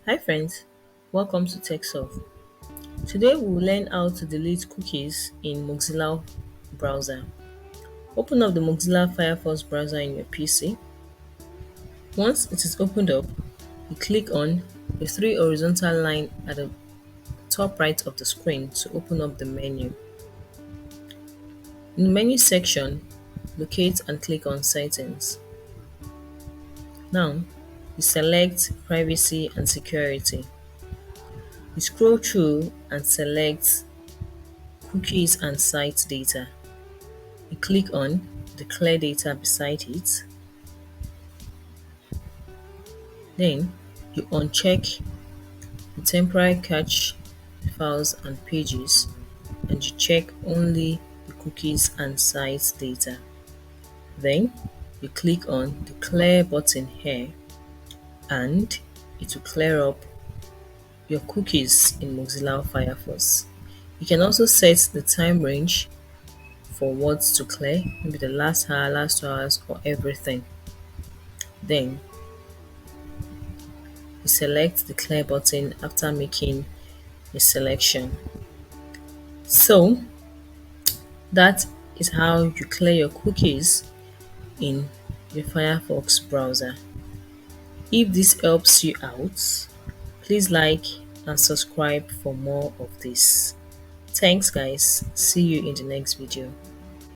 Hi friends, welcome to TechSolve. Today we will learn how to delete cookies in Mozilla browser. Open up the Mozilla Firefox browser in your PC. Once it is opened up, you click on the three horizontal line at the top right of the screen to open up the menu. In the menu section, locate and click on Settings. Now, you select Privacy and Security. You scroll through and select Cookies and Site Data. You click on Declare Data beside it. Then you uncheck the temporary cache files and pages and you check only the cookies and site data. Then you click on the clear button here and it will clear up your cookies in Mozilla Firefox. You can also set the time range for what to clear, maybe the last hour, last 2 hours, or everything. Then you select the clear button after making a selection. So that is how you clear your cookies in your Firefox browser. If this helps you out, please like and subscribe for more of this. Thanks guys, see you in the next video.